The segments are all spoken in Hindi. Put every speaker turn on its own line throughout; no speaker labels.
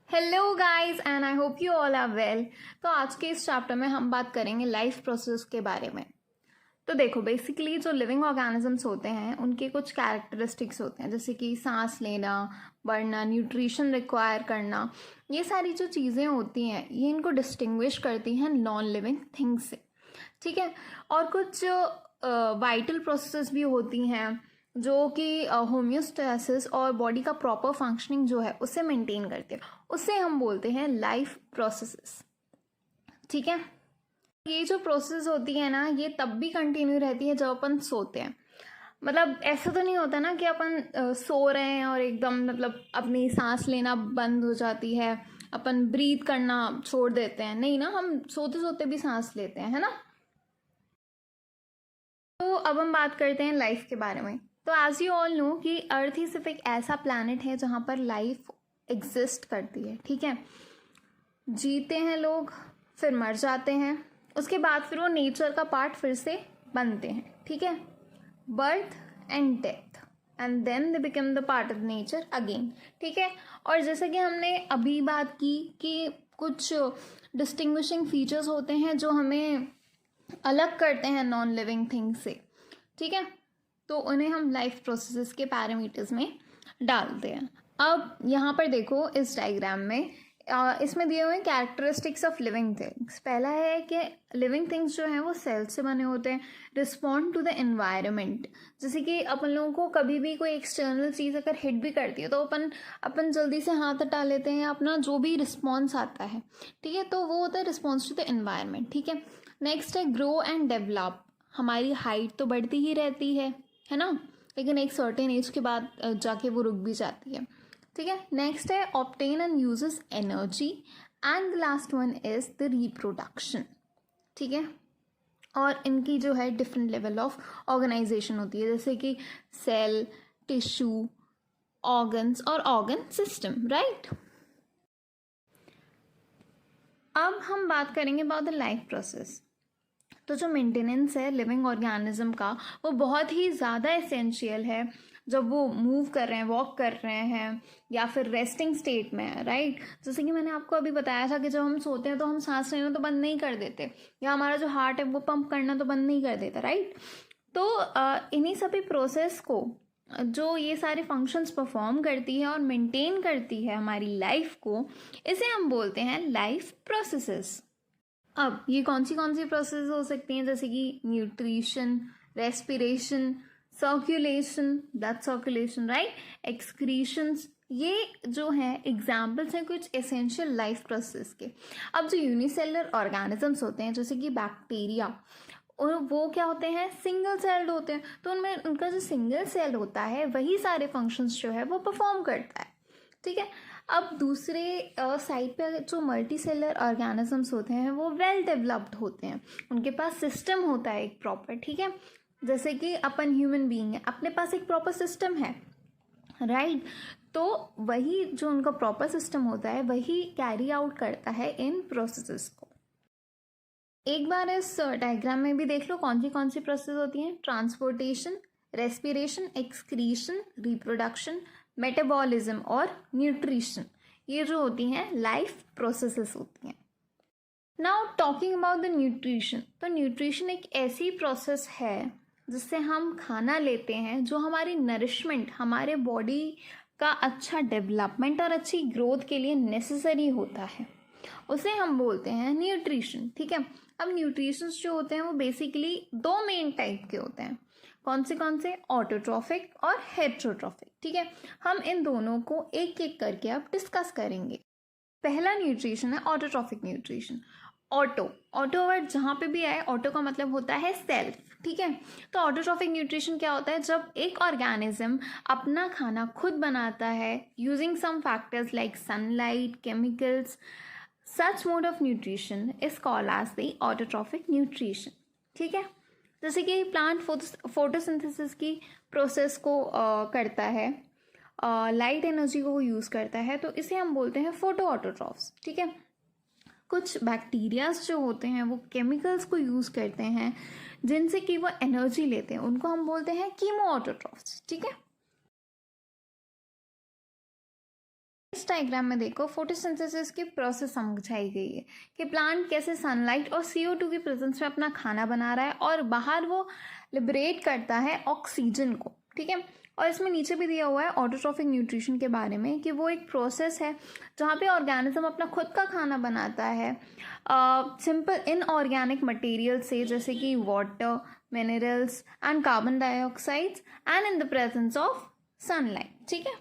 Hello guys and I hope you all are well. तो आज के इस चैप्टर में हम बात करेंगे लाइफ प्रोसेस के बारे में। तो देखो, बेसिकली जो लिविंग ऑर्गेनिजम्स होते हैं उनके कुछ कैरेक्टरिस्टिक्स होते हैं, जैसे कि सांस लेना, बढ़ना, न्यूट्रिशन रिक्वायर करना। ये सारी जो चीज़ें होती हैं ये इनको डिस्टिंग्विश करती हैं नॉन लिविंग थिंग्स से, ठीक है। और कुछ वाइटल प्रोसेसेस भी होती हैं जो कि होम्योस्टेसिस और बॉडी का प्रॉपर फंक्शनिंग जो है उसे मेंटेन करते हैं, उसे हम बोलते हैं लाइफ प्रोसेसेस, ठीक है। ये जो प्रोसेस होती है ना, ये तब भी कंटिन्यू रहती है जब अपन सोते हैं। मतलब ऐसा तो नहीं होता ना कि अपन सो रहे हैं और एकदम मतलब अपनी सांस लेना बंद हो जाती है, अपन ब्रीथ करना छोड़ देते हैं। नहीं ना, हम सोते सोते भी सांस लेते हैं, है ना। तो अब हम बात करते हैं लाइफ के बारे में। तो एज यू ऑल नो कि अर्थ ही सिर्फ एक ऐसा प्लैनेट है जहाँ पर लाइफ एग्जिस्ट करती है, ठीक है। जीते हैं लोग, फिर मर जाते हैं, उसके बाद फिर वो नेचर का पार्ट फिर से बनते हैं, ठीक है। Birth and death and then they become the part of nature again, ठीक है। और जैसे कि हमने अभी बात की कि कुछ डिस्टिंग्विशिंग फीचर्स होते हैं जो हमें अलग करते हैं नॉन लिविंग थिंग्स से, ठीक है। तो उन्हें हम लाइफ प्रोसेसेस के पैरामीटर्स में डालते हैं। अब यहाँ पर देखो इस डायग्राम में इसमें दिए हुए हैं कैरेक्टरिस्टिक्स ऑफ लिविंग थिंग्स। पहला है कि लिविंग थिंग्स जो हैं वो सेल्स से बने होते हैं, रिस्पॉन्ड टू द एनवायरनमेंट। जैसे कि अपन लोगों को कभी भी कोई एक्सटर्नल चीज़ अगर हिट भी करती है तो अपन जल्दी से हाथ हटा लेते हैं, अपना जो भी रिस्पॉन्स आता है, ठीक है। तो वो होता है रिस्पॉन्स टू द एनवायरनमेंट, ठीक है। नेक्स्ट है ग्रो एंड डेवलप। हमारी हाइट तो बढ़ती ही रहती है ना, लेकिन एक सर्टेन एज के बाद जाके वो रुक भी जाती है, ठीक है। नेक्स्ट है obtain and uses energy and the last one is the reproduction, ठीक है। और इनकी जो है डिफरेंट लेवल ऑफ ऑर्गेनाइजेशन होती है, जैसे कि सेल, टिश्यू, ऑर्गन्स और ऑर्गन सिस्टम, राइट। अब हम बात करेंगे अबाउट द लाइफ प्रोसेस। तो जो मेंटेनेंस है लिविंग ऑर्गेनिज्म का वो बहुत ही ज़्यादा एसेंशियल है जब वो मूव कर रहे हैं, वॉक कर रहे हैं या फिर रेस्टिंग स्टेट में है, राइट। जैसे कि मैंने आपको अभी बताया था कि जब हम सोते हैं तो हम सांस लेना तो बंद नहीं कर देते, या हमारा जो हार्ट है वो पंप करना तो बंद नहीं कर देता, राइट। तो इन्हीं सभी प्रोसेस को जो ये सारे फंक्शंस परफॉर्म करती है और मेंटेन करती है हमारी लाइफ को, इसे हम बोलते हैं लाइफ प्रोसेसेस। अब ये कौन सी प्रोसेस हो सकती हैं, जैसे कि nutrition, respiration, circulation, blood circulation, right, excretions. ये जो है एग्जाम्पल्स हैं कुछ एसेंशियल लाइफ प्रोसेस के। अब जो यूनिसेलर ऑर्गेनिजम्स होते हैं जैसे कि बैक्टीरिया, और वो क्या होते हैं, सिंगल सेल्ड होते हैं। तो उनमें उनका जो सिंगल सेल होता है वही सारे फंक्शंस जो है वो परफॉर्म करता है, ठीक है। अब दूसरे साइड पे जो मल्टी सेलर ऑर्गेनिजम्स होते हैं वो वेल डेवलप्ड होते हैं, उनके पास सिस्टम होता है एक प्रॉपर, ठीक है। जैसे कि अपन ह्यूमन बीइंग है, अपने पास एक प्रॉपर सिस्टम है, राइट। तो वही जो उनका प्रॉपर सिस्टम होता है वही कैरी आउट करता है इन प्रोसेसेस को। एक बार इस डायग्राम में भी देख लो कौन सी प्रोसेस होती हैं। Transportation, respiration, excretion, reproduction, metabolism और न्यूट्रिशन, ये जो होती हैं लाइफ प्रोसेसेस होती हैं। Now talking about the nutrition. तो न्यूट्रिशन एक ऐसी प्रोसेस है जिससे हम खाना लेते हैं जो हमारी नरिशमेंट, हमारे बॉडी का अच्छा डेवलपमेंट और अच्छी ग्रोथ के लिए नेसेसरी होता है, उसे हम बोलते हैं न्यूट्रिशन, ठीक है। अब न्यूट्रिशंस जो होते हैं वो बेसिकली दो मेन टाइप के होते हैं। कौन से, ऑटोट्रॉफिक और हेटेरोट्रॉफिक, ठीक है। हम इन दोनों को एक एक करके अब डिस्कस करेंगे। पहला न्यूट्रिशन है ऑटोट्रॉफिक न्यूट्रिशन। ऑटो वर्ड जहाँ पे भी आए, ऑटो का मतलब होता है सेल्फ, ठीक है। तो ऑटोट्रॉफिक न्यूट्रिशन क्या होता है, जब एक ऑर्गेनिज्म अपना खाना खुद बनाता है using some factors like sunlight, chemicals. Such mode of nutrition is called as the autotrophic nutrition, ठीक है। जैसे कि प्लांट फोटोसिंथेसिस की प्रोसेस को करता है, लाइट एनर्जी को वो यूज़ करता है, तो इसे हम बोलते हैं फोटो ऑटोट्रॉफ्स, ठीक है। कुछ बैक्टीरियाज जो होते हैं वो केमिकल्स को यूज़ करते हैं जिनसे कि वो एनर्जी लेते हैं, उनको हम बोलते हैं कीमो ऑटोट्रॉफ्स, ठीक है। इस डायग्राम में देखो फोटोसिंथेसिस की प्रोसेस समझाई गई है कि प्लांट कैसे सनलाइट और CO2 की प्रेजेंस में अपना खाना बना रहा है और बाहर वो लिबरेट करता है ऑक्सीजन को, ठीक है। और इसमें नीचे भी दिया हुआ है ऑटोट्रॉफिक न्यूट्रिशन के बारे में कि वो एक प्रोसेस है जहाँ पे ऑर्गेनिज्म अपना खुद का खाना बनाता है सिंपल इनऑर्गेनिक मटेरियल से, जैसे कि water, minerals and carbon dioxides and in the presence of sunlight, ठीक है।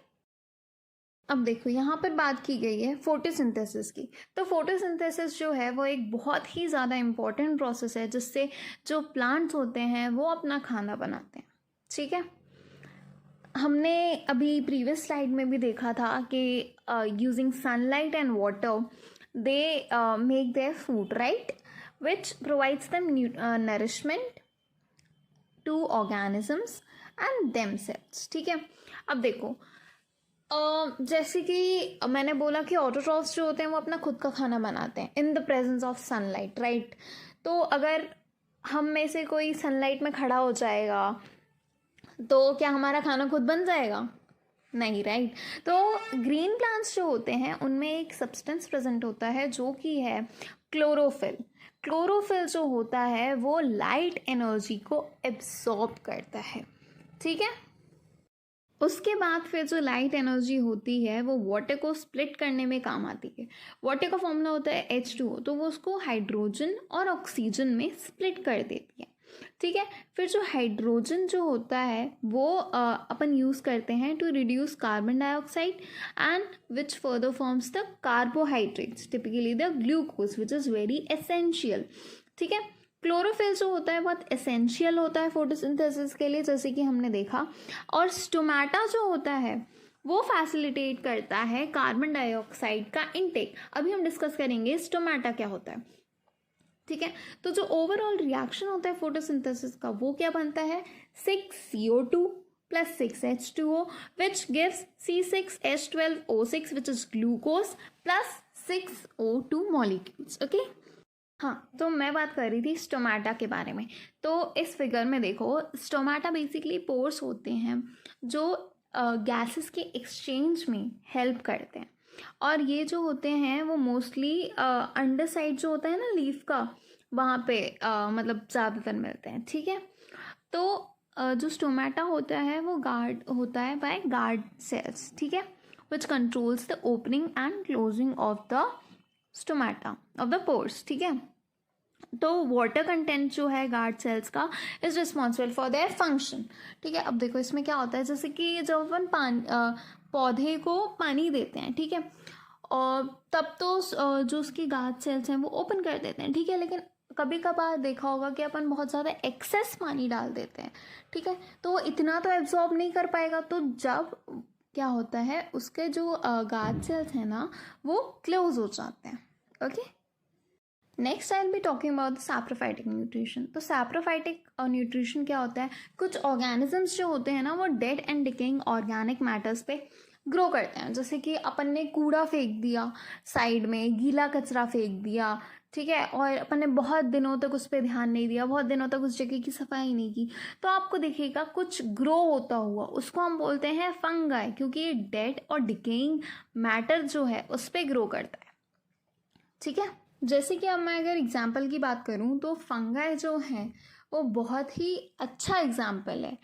अब देखो यहाँ पर बात की गई है फोटोसिंथेसिस की। तो फोटोसिंथेसिस जो है वो एक बहुत ही ज़्यादा इम्पॉर्टेंट प्रोसेस है जिससे जो प्लांट्स होते हैं वो अपना खाना बनाते हैं, ठीक है। हमने अभी प्रीवियस स्लाइड में भी देखा था कि using sunlight and water they make their food, right, which provides them nourishment to organisms and themselves, ठीक है। अब देखो जैसे कि मैंने बोला कि ऑटोट्रॉफ्स जो होते हैं वो अपना खुद का खाना बनाते हैं in the presence of sunlight, right. तो अगर हम में से कोई सनलाइट में खड़ा हो जाएगा तो क्या हमारा खाना खुद बन जाएगा? नहीं, राइट। तो ग्रीन प्लांट्स जो होते हैं उनमें एक सब्सटेंस प्रेजेंट होता है जो कि है क्लोरोफिल। क्लोरोफिल जो होता है वो लाइट एनर्जी को एब्सॉर्ब करता है, ठीक है। उसके बाद फिर जो लाइट एनर्जी होती है वो वाटर को स्प्लिट करने में काम आती है। वाटर का फॉर्मूला होता है H2O, तो वो उसको हाइड्रोजन और ऑक्सीजन में स्प्लिट कर देती है, ठीक है। फिर जो हाइड्रोजन जो होता है वो अपन यूज़ करते हैं to reduce carbon dioxide and which further forms the carbohydrates, typically the glucose which is very essential, ठीक है। क्लोरोफिल जो होता है बहुत एसेंशियल होता है फोटोसिंथेसिस के लिए, जैसे कि हमने देखा। और स्टोमेटा जो होता है वो फैसिलिटेट करता है कार्बन डाइऑक्साइड का इनटेक। अभी हम डिस्कस करेंगे स्टोमेटा क्या होता है, ठीक है। तो जो ओवरऑल रिएक्शन होता है फोटोसिंथेसिस का वो क्या बनता है, 6CO2 plus 6H2O which gives C6H12O6 which is glucose plus 6O2 molecules, okay। हाँ, तो मैं बात कर रही थी स्टोमेटा के बारे में। तो इस फिगर में देखो स्टोमेटा बेसिकली पोर्स होते हैं जो गैसेस के एक्सचेंज में हेल्प करते हैं। और ये जो होते हैं वो मोस्टली अंडर साइड जो होता है ना लीफ का, वहाँ पे मतलब ज़्यादातर मिलते हैं, ठीक है। तो जो स्टोमेटा होता है वो गार्ड होता है बाय गार्ड सेल्स, ठीक है, विच controls the opening and closing of the stomata of the pores, ठीक है। तो वाटर कंटेंट जो है गार्ड सेल्स का is responsible for their function, ठीक है। अब देखो इसमें क्या होता है, जैसे कि जब अपन पौधे को पानी देते हैं, ठीक है, और तब तो जो उसकी गार्ड सेल्स हैं वो ओपन कर देते हैं, ठीक है। लेकिन कभी कभार देखा होगा कि अपन बहुत ज़्यादा एक्सेस पानी डाल देते हैं, ठीक है, तो वो इतना तो एब्जॉर्ब नहीं कर पाएगा। तो जब क्या होता है उसके जो गार्ड सेल्स हैं ना वो क्लोज हो जाते हैं, okay. Next I will be talking about the saprophytic nutrition. तो सैप्रोफाइटिक न्यूट्रिशन क्या होता है, कुछ ऑर्गेनिजम्स जो होते हैं ना वो dead and decaying organic matters पे ग्रो करते हैं। जैसे कि अपन ने कूड़ा फेंक दिया साइड में, गीला कचरा फेंक दिया, ठीक है, और अपन ने बहुत दिनों तक उस पर ध्यान नहीं दिया, बहुत दिनों तक उस जगह की सफाई नहीं की, तो आपको दिखेगा कुछ ग्रो होता हुआ, उसको हम बोलते हैं फंगाई, क्योंकि ये डेड और डिकेइंग मैटर जो है उस पर ग्रो करता है, ठीक है। जैसे कि अब मैं अगर एग्जाम्पल की बात करूँ तो फंगाई जो हैं वो बहुत ही अच्छा एग्जाम्पल है।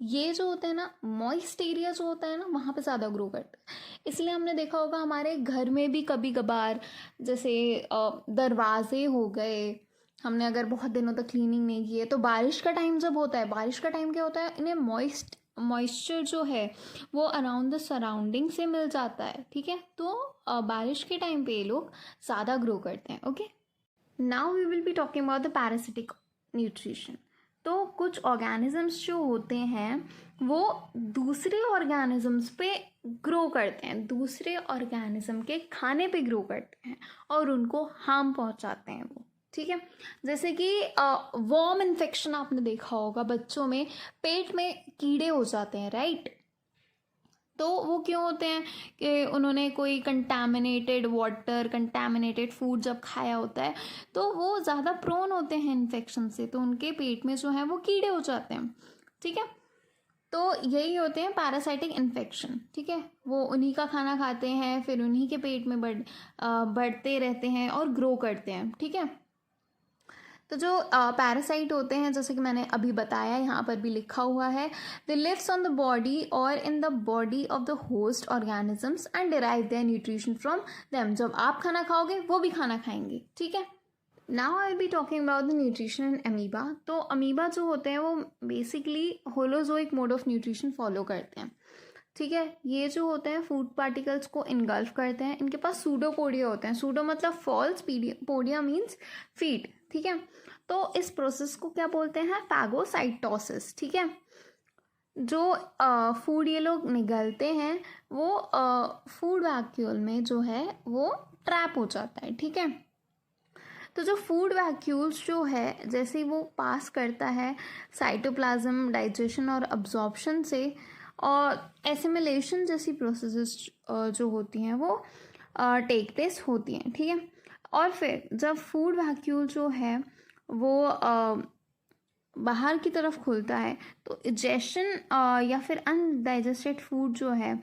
ये जो होता है ना मॉइस्ट एरिया जो होता है ना वहाँ पे ज़्यादा ग्रो करता है। इसलिए हमने देखा होगा हमारे घर में भी कभी कभार जैसे दरवाजे हो गए, हमने अगर बहुत दिनों तक क्लीनिंग नहीं की है तो बारिश का टाइम जब होता है, बारिश का टाइम क्या होता है, इन्हें मॉइस्चर जो है वो अराउंड द सराउंडिंग से मिल जाता है, ठीक है। तो बारिश के टाइम पे ये लोग ज़्यादा ग्रो करते हैं, okay. Now we will be talking about the parasitic nutrition. तो कुछ ऑर्गेनिजम्स जो होते हैं वो दूसरे ऑर्गेनिजम्स पे ग्रो करते हैं, दूसरे ऑर्गेनिज्म के खाने पे ग्रो करते हैं और उनको हार्म पहुंचाते हैं वो, ठीक है। जैसे कि वॉर्म इन्फेक्शन आपने देखा होगा बच्चों में, पेट में कीड़े हो जाते हैं, राइट। तो वो क्यों होते हैं कि उन्होंने कोई कंटामिनेटेड वाटर, कंटामिनेटेड फूड जब खाया होता है तो वो ज़्यादा प्रोन होते हैं इन्फेक्शन से, तो उनके पेट में जो है वो कीड़े हो जाते हैं, ठीक है। तो यही होते हैं पैरासाइटिक इन्फेक्शन, ठीक है। वो उन्हीं का खाना खाते हैं, फिर उन्हीं के पेट में बढ़ते रहते हैं और ग्रो करते हैं, ठीक है। तो जो पैरासाइट होते हैं, जैसे कि मैंने अभी बताया, यहाँ पर भी लिखा हुआ है, दे लिव्स ऑन द बॉडी और in the body of the host organisms and derive their nutrition from them. जब आप खाना खाओगे वो भी खाना खाएंगे, ठीक है। Now I will be talking about the nutrition in amoeba. तो अमीबा जो होते हैं वो basically holozoic mode of nutrition follow करते हैं, ठीक है। ये जो होते हैं फूड पार्टिकल्स को इनगल्फ करते हैं। इनके पास सूडोपोडिया होते हैं। सूडो मतलब फॉल्स, पोडिया मीन्स फीड, ठीक है। तो इस प्रोसेस को क्या बोलते हैं? फैगोसाइटोसिस, ठीक है। जो फूड ये लोग निगलते हैं वो फूड वैक्यूल में जो है वो ट्रैप हो जाता है, ठीक है। तो जो फूड वैक्यूल्स जो है, जैसे वो पास करता है साइटोप्लाज्म, डाइजेशन और अब्जॉर्प्शन से, और एसिमिलेशन जैसी प्रोसेसेस जो होती हैं वो टेक प्लेस होती हैं, ठीक है। और फिर जब फूड वैक्यूल जो है वो बाहर की तरफ खुलता है तो इजेशन या फिर अनडाइजेस्टेड फूड जो है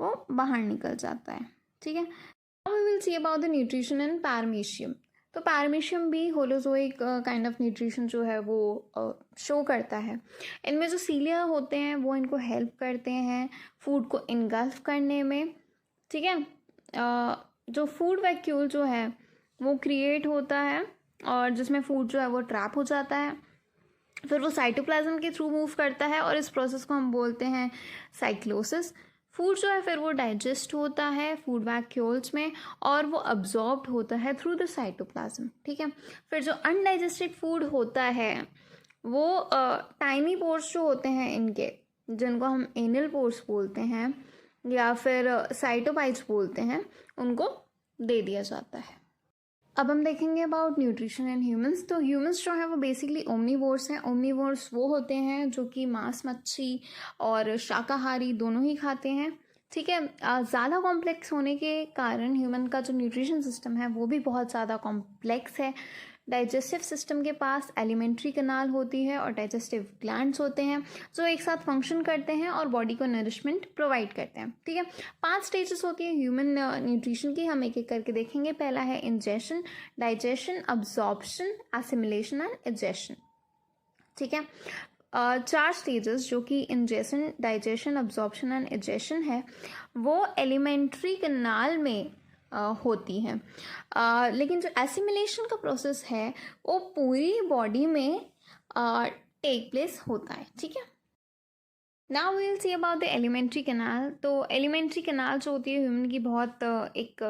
वो बाहर निकल जाता है, ठीक है। Now we will see about the nutrition in paramecium. तो पैरामीशियम भी होलोजोइक काइंड ऑफ न्यूट्रिशन जो है वो शो करता है। इनमें जो सीलिया होते हैं वो इनको हेल्प करते हैं फूड को इनगल्फ करने में, ठीक है। जो फूड वैक्यूल जो है वो क्रिएट होता है और जिसमें फूड जो है वो ट्रैप हो जाता है, फिर वो साइटोप्लाज्म के थ्रू मूव करता है और इस प्रोसेस को हम बोलते हैं साइक्लोसिस। फूड जो है फिर वो डाइजेस्ट होता है फूड वैक्यूल्स में और वो अब्जॉर्ब्ड होता है थ्रू द साइटोप्लाज्म, ठीक है। फिर जो अनडाइजेस्टेड फूड होता है वो टाइनी पोर्स जो होते हैं इनके, जिनको हम एनल पोर्स बोलते हैं या फिर साइटोपाइट्स बोलते हैं, उनको दे दिया जाता है। अब हम देखेंगे अबाउट न्यूट्रिशन इन ह्यूमंस। तो ह्यूमंस जो है वो बेसिकली ओमनीवोर्स हैं। ओमनीवोर्स वो होते हैं जो कि मांस, मच्छी और शाकाहारी दोनों ही खाते हैं, ठीक है। ज़्यादा कॉम्प्लेक्स होने के कारण ह्यूमन का जो न्यूट्रिशन सिस्टम है वो भी बहुत ज़्यादा कॉम्प्लेक्स है। डाइजेस्टिव सिस्टम के पास एलिमेंट्री कनाल होती है और डाइजेस्टिव ग्लैंड्स होते हैं जो एक साथ फंक्शन करते हैं और बॉडी को नरिशमेंट प्रोवाइड करते हैं, ठीक है। 5 स्टेजेस होती है ह्यूमन न्यूट्रिशन की, हम एक एक करके देखेंगे। पहला है ingestion, digestion, absorption, assimilation and egestion, ठीक है। 4 स्टेजेस जो कि ingestion, digestion, absorption and egestion है वो एलिमेंट्री कनाल में होती हैं। लेकिन जो एसिमिलेशन का प्रोसेस है वो पूरी बॉडी में टेक प्लेस होता है, ठीक है। Now we will see about the alimentary canal. तो एलिमेंट्री कैनाल जो होती है ह्यूमन की बहुत एक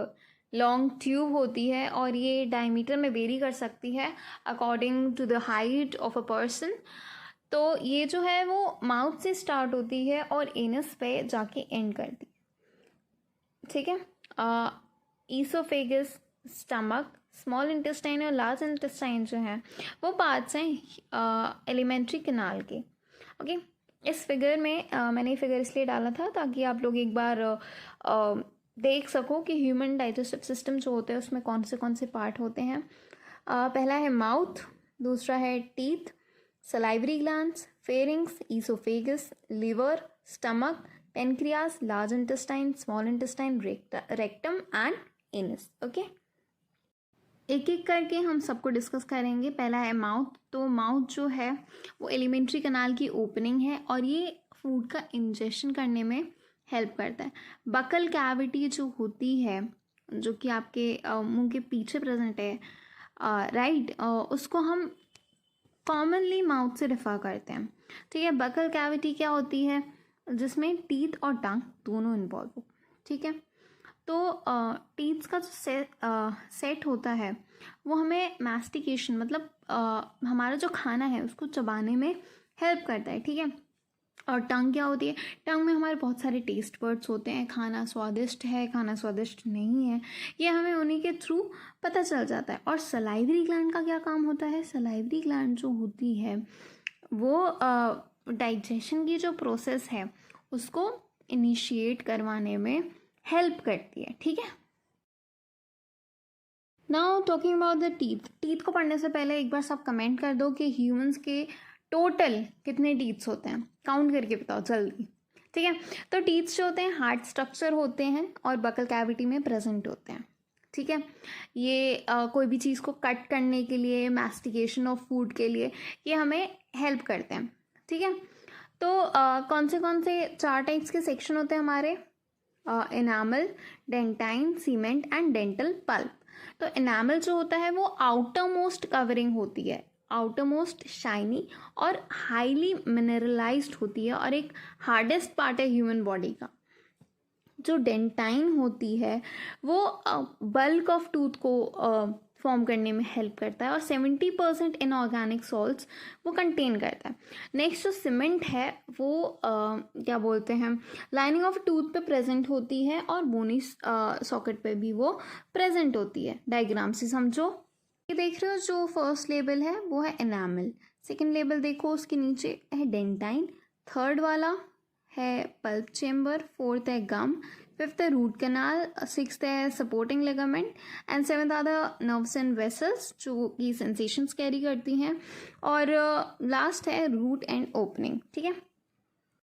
लॉन्ग ट्यूब होती है और ये डायमीटर में वेरी कर सकती है according to the height of a person. तो ये जो है वो माउथ से स्टार्ट होती है और एनस पे जाके एंड करती है, ठीक है। ईसोफेगस, स्टमक, स्मॉल इंटेस्टाइन और लार्ज इंटेस्टाइन जो है वो पार्ट्स हैं एलिमेंट्री कैनाल के, ओके। इस फिगर में मैंने फिगर इसलिए डाला था ताकि आप लोग एक बार देख सको कि ह्यूमन डाइजेस्टिव सिस्टम जो होते हैं उसमें कौन से पार्ट होते हैं। पहला है माउथ, दूसरा है teeth, salivary glands, pharynx, oesophagus, liver, stomach, pancreas, large intestine, small intestine, rectum and anus, okay. एक एक करके हम सबको डिस्कस करेंगे। पहला है माउथ। तो माउथ जो है वो एलिमेंट्री कनाल की ओपनिंग है और ये फूड का इंजेशन करने में हेल्प करता है। बकल कैविटी जो होती है जो कि आपके मुंह के पीछे प्रेजेंट है, राइट, उसको हम कॉमनली माउथ से रेफर करते हैं, ठीक है। बकल कैविटी क्या होती है? जिसमें टीथ और टंग दोनों इन्वॉल्व हो, ठीक है। तो टीथ्स का जो सेट होता है वो हमें मैस्टिकेशन मतलब हमारा जो खाना है उसको चबाने में हेल्प करता है, ठीक है। और टंग क्या होती है? टंग में हमारे बहुत सारे टेस्ट बर्ड्स होते हैं। खाना स्वादिष्ट है, खाना स्वादिष्ट नहीं है, ये हमें उन्हीं के थ्रू पता चल जाता है। और सलाइवरी ग्लैंड का क्या काम होता है? सलाइवरी ग्लैंड जो होती है वो डाइजेशन की जो प्रोसेस है उसको इनिशिएट करवाने में हेल्प करती है, ठीक है। Now talking about the teeth. Teeth को पढ़ने से पहले एक बार सब कमेंट कर दो कि ह्यूमंस के टोटल कितने टीथ्स होते हैं, काउंट करके बताओ जल्दी। ठीक है, तो टीथ्स जो होते हैं हार्ट स्ट्रक्चर होते हैं और बकल कैविटी में प्रेजेंट होते हैं। ठीक है, ये कोई भी चीज़ को कट करने के लिए, मैस्टिकेशन ऑफ फूड के लिए ये हमें हेल्प करते हैं। ठीक है, तो कौन से 4 टाइप्स के सेक्शन होते हैं हमारे? Enamel, dentine, cement and dental pulp. तो एनामल जो होता है वो आउटर मोस्ट कवरिंग होती है, आउटर मोस्ट शाइनी और हाईली मिनरलाइज्ड होती है और एक हार्डेस्ट पार्ट है ह्यूमन बॉडी का। जो डेंटाइन होती है वो बल्क ऑफ टूथ को फॉर्म करने में हेल्प करता है और 70% इनऑर्गेनिक सॉल्ट्स वो कंटेन करता है। नेक्स्ट जो सीमेंट है वो क्या बोलते हैं, लाइनिंग ऑफ टूथ पे प्रेजेंट होती है और बोनी सॉकेट पे भी वो प्रेजेंट होती है। डायग्राम से समझो, ये देख रहे हो जो फर्स्ट लेबल है वो है एनामल, सेकेंड लेबल देखो उसके नीचे है डेंटाइन, थर्ड वाला है पल्प चेम्बर, फोर्थ है गम, फिफ्थ है रूट कैनाल, सिक्स्थ है supporting ligament and seventh are the nerves and vessels जो कि सेंसेशंस कैरी करती हैं, और लास्ट है रूट एंड ओपनिंग। ठीक है,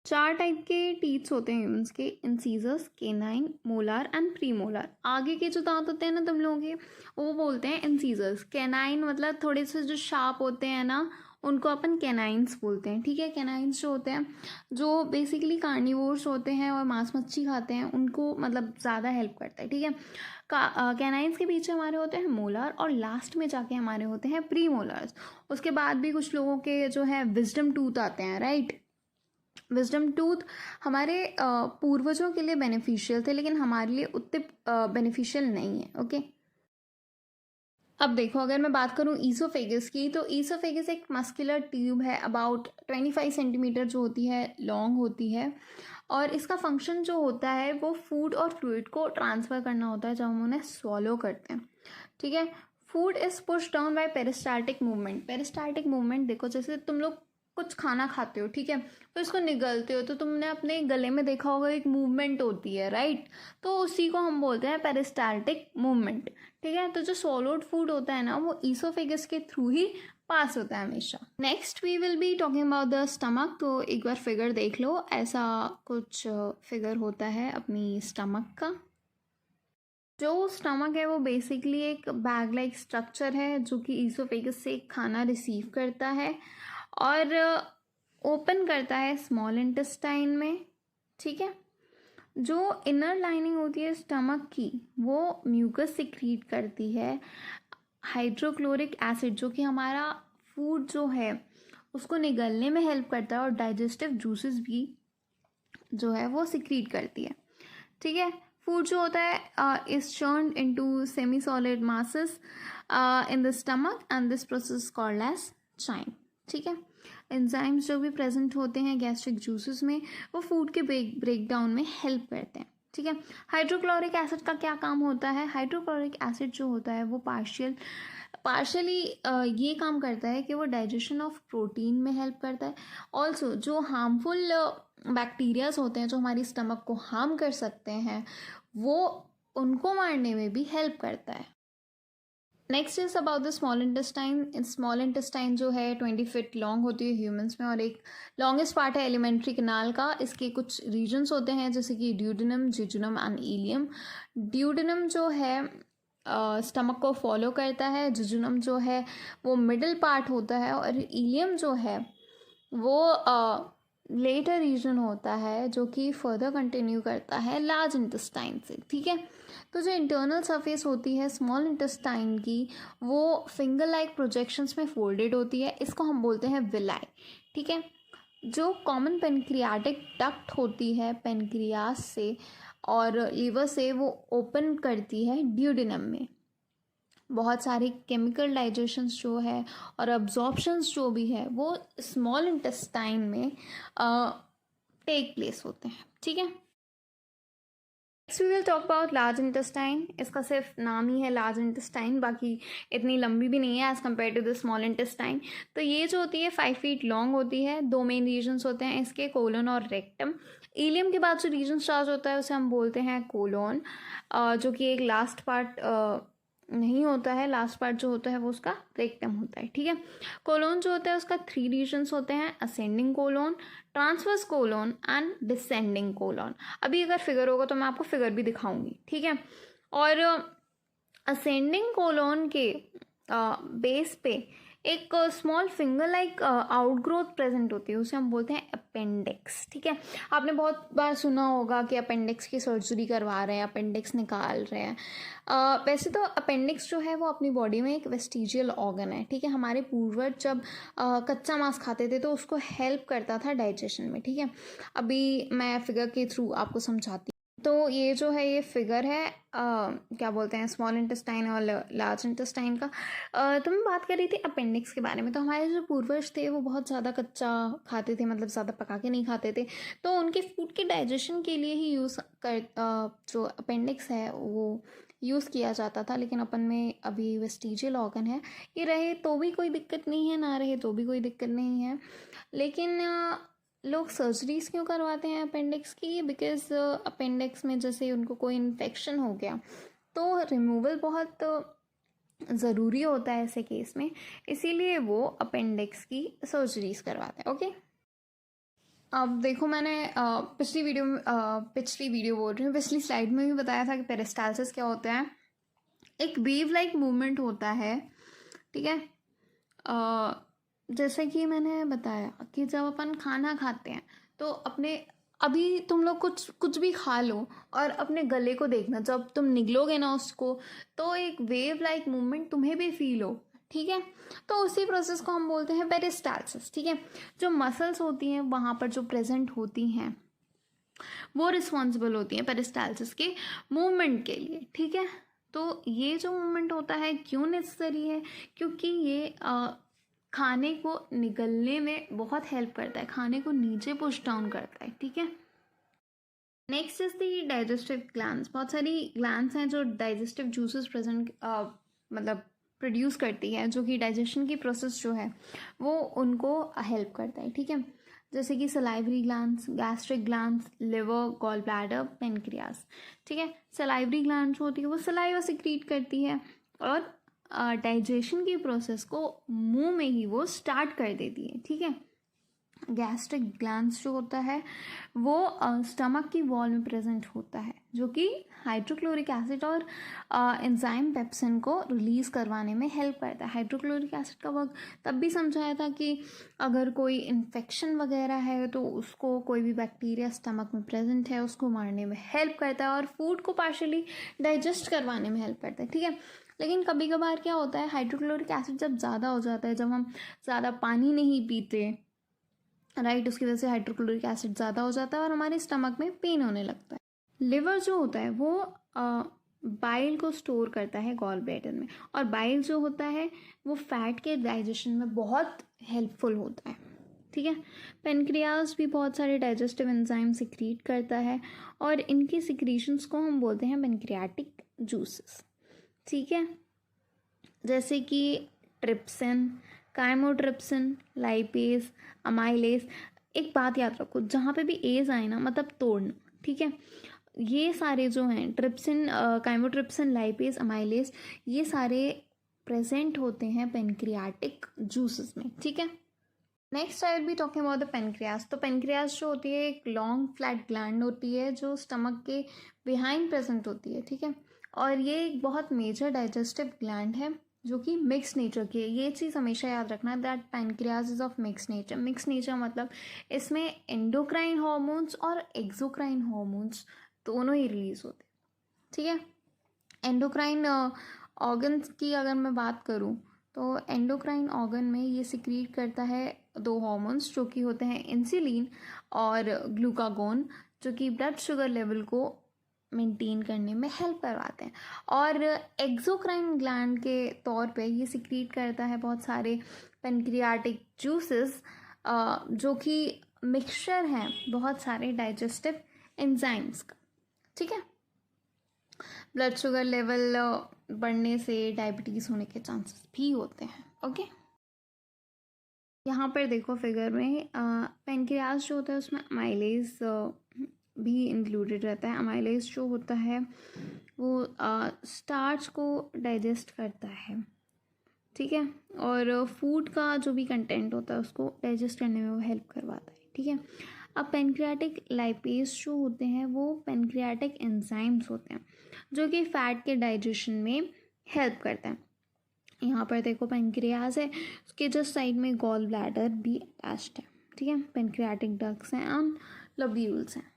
4 टाइप के टीथ्स होते हैं ह्यूमंस के, incisors, canine, molar and premolar. आगे के जो दांत होते हैं ना तुम लोगों के, वो बोलते हैं इंसीजर्स। केनाइन मतलब थोड़े से जो शार्प होते हैं ना, उनको अपन कैनाइंस बोलते हैं। ठीक है, कैनाइंस जो होते हैं जो बेसिकली कार्निवोर्स होते हैं और मांस मच्छी खाते हैं, उनको मतलब ज़्यादा हेल्प करता है। ठीक है, कैनाइंस के पीछे हमारे होते हैं मोलार और लास्ट में जाके हमारे होते हैं प्री मोलार्स। उसके बाद भी कुछ लोगों के जो है विजडम टूथ आते हैं, राइट। विजडम टूथ हमारे पूर्वजों के लिए बेनिफिशियल थे लेकिन हमारे लिए उतने बेनिफिशियल नहीं है। ओके, अब देखो अगर मैं बात करूं ईसोफेगस की, तो ईसोफेगस एक मस्कुलर ट्यूब है, अबाउट 25 सेंटीमीटर जो होती है लॉन्ग होती है, और इसका फंक्शन जो होता है वो फूड और फ्लूइड को ट्रांसफ़र करना होता है जब हम उन्हें स्वॉलो करते हैं। ठीक है, food is push down by peristaltic movement. Peristaltic movement देखो, जैसे तुम लोग कुछ खाना खाते हो, ठीक है, तो इसको निगलते हो तो तुमने अपने गले में देखा होगा एक मूवमेंट होती है, राइट, तो उसी को हम बोलते हैं पेरिस्टाल्टिक मूवमेंट। ठीक है, तो जो सॉलिड फूड होता है ना वो ईसोफेगस के थ्रू ही पास होता है हमेशा। Next we will be talking about the stomach. तो एक बार फिगर देख लो, ऐसा कुछ फिगर होता है अपनी स्टमक का। जो स्टमक है वो बेसिकली एक बैग लाइक स्ट्रक्चर है जो कि ईसोफेगस से खाना रिसीव करता है और ओपन करता है स्मॉल इंटेस्टाइन में। ठीक है, जो इनर लाइनिंग होती है स्टमक की वो म्यूकस सिक्रीट करती है हाइड्रोक्लोरिक एसिड, जो कि हमारा फूड जो है उसको निगलने में हेल्प करता है और डाइजेस्टिव जूसेस भी जो है वो सिक्रीट करती है। ठीक है, फूड जो होता है is churned into semi solid masses in the stomach and this process called as chyme. ठीक है, एंजाइम्स जो भी प्रेजेंट होते हैं गैस्ट्रिक जूसेस में वो फूड के ब्रेक डाउन में हेल्प करते हैं। ठीक है, हाइड्रोक्लोरिक एसिड का क्या काम होता है? हाइड्रोक्लोरिक एसिड जो होता है वो पार्शियली ये काम करता है कि वो डाइजेशन ऑफ प्रोटीन में हेल्प करता है। ऑल्सो जो हार्मफुल बैक्टीरियाज होते हैं जो हमारी स्टमक को हार्म कर सकते हैं वो उनको मारने में भी हेल्प करता है। Next is about the small intestine. Small intestine जो है 20 फीट लॉन्ग होती है ह्यूमंस में और एक लॉन्गेस्ट पार्ट है एलिमेंट्री कैनाल का। इसके कुछ रीजन्स होते हैं जैसे कि duodenum, jejunum and ileum. Duodenum जो है स्टमक को फॉलो करता है, जेजुनम जो है वो मिडिल पार्ट होता है और इलियम जो है वो लेटर रीजन होता है जो कि फर्दर कंटिन्यू करता है लार्ज इंटेस्टाइन से। ठीक है, तो जो इंटरनल सरफेस होती है स्मॉल इंटेस्टाइन की वो फिंगर लाइक प्रोजेक्शंस में फोल्डेड होती है, इसको हम बोलते हैं विलाई। ठीक है, जो कॉमन पेनक्रियाटिक डक्ट होती है पेनक्रियास से और लीवर से वो ओपन करती है ड्यूडेनम में। बहुत सारे केमिकल डाइजेशंस जो है और अब्जॉर्प्शंस जो भी है वो स्मॉल इंटेस्टाइन में टेक प्लेस होते हैं। ठीक है, next we will talk about large intestine. इसका सिर्फ नाम ही है लार्ज इंटेस्टाइन, बाकी इतनी लंबी भी नहीं है as compare to the small intestine. तो ये जो होती है 5 फीट लॉन्ग होती है। 2 मेन रीजन्स होते हैं इसके, कोलन और रेक्टम। इलियम के बाद जो रीजन स्टार्ट होता है उसे हम बोलते हैं कोलोन, जो कि एक लास्ट पार्ट नहीं होता है, लास्ट पार्ट जो होता है वो उसका रेक्टम होता है, ठीक है। कोलोन जो होता है उसका 3 रीजन्स होते हैं, ascending colon, transverse colon and descending colon. अभी अगर फिगर होगा तो मैं आपको फिगर भी दिखाऊंगी, ठीक है। और असेंडिंग कोलोन के बेस पे एक small finger like outgrowth present होती है, उसे हम बोलते हैं अपेंडिक्स, ठीक है। आपने बहुत बार सुना होगा कि अपेंडिक्स की सर्जरी करवा रहे हैं, अपेंडिक्स निकाल रहे हैं। वैसे तो अपेंडिक्स जो है वो अपनी बॉडी में एक वेस्टिजियल ऑर्गन है, ठीक है। हमारे पूर्वज जब कच्चा मांस खाते थे तो उसको हेल्प करता था डाइजेशन में, ठीक है। अभी मैं फिगर के थ्रू आपको समझाती हूँ। तो ये जो है ये फिगर है क्या बोलते हैं, स्मॉल इंटेस्टाइन और लार्ज इंटेस्टाइन का। तो मैं बात कर रही थी अपेंडिक्स के बारे में। तो हमारे जो पूर्वज थे वो बहुत ज़्यादा कच्चा खाते थे, मतलब ज़्यादा पका के नहीं खाते थे। तो उनके फूड के डाइजेशन के लिए ही जो अपेंडिक्स है वो यूज़ किया जाता था। लेकिन अपन में अभी वेस्टिजियल ऑर्गन है, ये रहे तो भी कोई दिक्कत नहीं है, ना रहे तो भी कोई दिक्कत नहीं है। लेकिन लोग सर्जरीज क्यों करवाते हैं अपेंडिक्स की? बिकॉज अपेंडिक्स में जैसे उनको कोई इन्फेक्शन हो गया तो रिमूवल बहुत ज़रूरी होता है ऐसे केस में, इसीलिए वो अपेंडिक्स की सर्जरीज करवाते हैं, ओके। अब देखो मैंने पिछली वीडियो बोल रही हूँ, पिछली स्लाइड में भी बताया था कि पेरिस्टाल्सिस क्या होता है। एक वेव लाइक मूवमेंट होता है, ठीक है। जैसे कि मैंने बताया कि जब अपन खाना खाते हैं तो अपने, अभी तुम लोग कुछ कुछ भी खा लो और अपने गले को देखना, जब तुम निगलोगे ना उसको तो एक वेव लाइक मूवमेंट तुम्हें भी फील हो, ठीक है। तो उसी प्रोसेस को हम बोलते हैं पेरिस्टाल्सिस, ठीक है। जो मसल्स होती हैं वहाँ पर जो प्रेजेंट होती हैं वो रिस्पॉन्सिबल होती हैं पेरिस्टाल्सिस के मूवमेंट के लिए, ठीक है। तो ये जो मूवमेंट होता है क्यों नेसेसरी है? क्योंकि ये खाने को निगलने में बहुत हेल्प करता है, खाने को नीचे पुश डाउन करता है, ठीक है। Next is the digestive glands. बहुत सारी ग्लैंड्स हैं जो डाइजेस्टिव जूसेस प्रेजेंट मतलब प्रोड्यूस करती है, जो कि डाइजेशन की प्रोसेस जो है वो उनको हेल्प करता है, ठीक है। जैसे कि salivary glands, gastric glands, liver, gall bladder, pancreas, ठीक है। सलाइवरी ग्लैंड जो होती है वो सलाइवा सिक्रीट करती है और डाइजेशन की प्रोसेस को मुंह में ही वो स्टार्ट कर देती है, ठीक है। गैस्ट्रिक ग्लैंड्स जो होता है वो स्टमक की वॉल में प्रेजेंट होता है, जो कि हाइड्रोक्लोरिक एसिड और एंजाइम पेप्सिन को रिलीज़ करवाने में हेल्प करता है। हाइड्रोक्लोरिक एसिड का वर्क तब भी समझाया था कि अगर कोई इन्फेक्शन वगैरह है तो उसको, कोई भी बैक्टीरिया स्टमक में प्रेजेंट है उसको मारने में हेल्प करता है और फूड को पार्शली डाइजेस्ट करवाने में हेल्प करता है, ठीक है। लेकिन कभी कभार क्या होता है, हाइड्रोक्लोरिक एसिड जब ज़्यादा हो जाता है, जब हम ज़्यादा पानी नहीं पीते, राइट, उसकी वजह से हाइड्रोक्लोरिक एसिड ज़्यादा हो जाता है और हमारे स्टमक में पेन होने लगता है। लिवर जो होता है वो बाइल को स्टोर करता है गॉल ब्लैडर में, और बाइल जो होता है वो फैट के डाइजेशन में बहुत हेल्पफुल होता है, ठीक है। पेनक्रियाज भी बहुत सारे डाइजेस्टिव एंजाइम सिक्रीट करता है और इनकी सिक्रीशंस को हम बोलते हैं पेनक्रियाटिक जूसेस, ठीक है। जैसे कि ट्रिप्सिन, काइमोट्रिप्सिन, लाइपेज, अमाइलेज। एक बात याद रखो, जहाँ पे भी एज आए ना मतलब तोड़ना, ठीक है। ये सारे जो हैं ट्रिप्सिन, काइमोट्रिप्सिन, लाइपेज, अमाइलेज, ये सारे प्रेजेंट होते हैं पेनक्रियाटिक जूसेस में, ठीक है। Next I will be talking about the pancreas. तो पेनक्रियास जो होती है एक लॉन्ग फ्लैट ग्लैंड होती है जो स्टमक के बिहाइंड प्रेजेंट होती है, ठीक है। और ये एक बहुत मेजर डाइजेस्टिव ग्लैंड है जो कि मिक्स नेचर की है। ये चीज़ हमेशा याद रखना, that pancreas is of mix nature. Mix nature मतलब इसमें एंडोक्राइन हार्मोन्स और एक्सोक्राइन हार्मोन्स दोनों ही रिलीज होते हैं, ठीक है। एंडोक्राइन ऑर्गन्स की अगर मैं बात करूँ तो एंडोक्राइन ऑर्गन में ये सिक्रीट करता है 2 हार्मोन्स जो कि होते हैं इंसुलिन और ग्लूकागोन, जो कि ब्लड शुगर लेवल को मेंटेन करने में हेल्प करवाते हैं। और एक्सोक्राइन ग्लैंड के तौर पे ये सिक्रीट करता है बहुत सारे पेनक्रियाटिक जूसेस, जो कि मिक्सचर हैं बहुत सारे डाइजेस्टिव एंजाइम्स का, ठीक है। ब्लड शुगर लेवल बढ़ने से डायबिटीज़ होने के चांसेस भी होते हैं, ओके। यहाँ पर देखो फिगर में पेनक्रियास जो होता है उसमें अमाइलेज भी इंक्लूडेड रहता है। अमाइलेज जो होता है वो स्टार्च को डाइजेस्ट करता है, ठीक है, और फूड का जो भी कंटेंट होता है उसको डाइजेस्ट करने में वो हेल्प करवाता है, ठीक है। अब पेनक्रियाटिक लाइपेज जो होते हैं वो पेनक्रियाटिक एंजाइम्स होते हैं जो कि फैट के डाइजेशन में हेल्प करते हैं। यहाँ पर देखो पेनक्रियाज है, उसके जस्ट साइड में गॉल ब्लैडर भी अटैच्ड है, ठीक है। पेनक्रियाटिक डक्ट्स हैं एंड लोब्यूल्स हैं।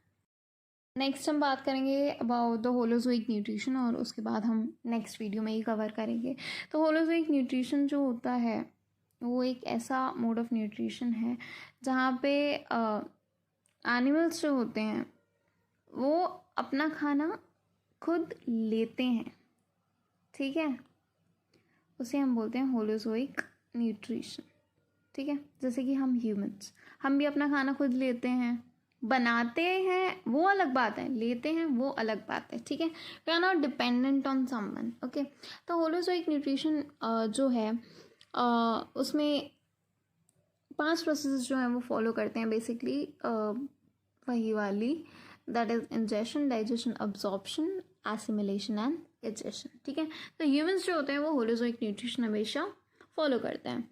नेक्स्ट हम बात करेंगे अबाउट द होलोजोइक न्यूट्रिशन, और उसके बाद हम नेक्स्ट वीडियो में ही कवर करेंगे। तो होलोजोइक न्यूट्रिशन जो होता है वो एक ऐसा मोड ऑफ न्यूट्रिशन है जहाँ पे एनिमल्स जो होते हैं वो अपना खाना खुद लेते हैं, ठीक है, उसे हम बोलते हैं होलोजोइक न्यूट्रिशन, ठीक है। जैसे कि हम ह्यूमंस, हम भी अपना खाना खुद लेते हैं, बनाते हैं वो अलग बात है, लेते हैं वो अलग बात है, ठीक है। We are not dependent on someone, okay. तो होलोजोइक न्यूट्रिशन जो है उसमें 5 प्रोसेस जो हैं वो फॉलो करते हैं बेसिकली, वही वाली, that is ingestion, digestion, absorption, assimilation and egestion, ठीक है। तो ह्यूमंस जो होते हैं वो होलोजोइक न्यूट्रिशन हमेशा फॉलो करते हैं।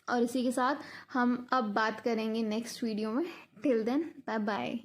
और इसी के साथ हम अब बात करेंगे नेक्स्ट वीडियो में। Till then bye bye.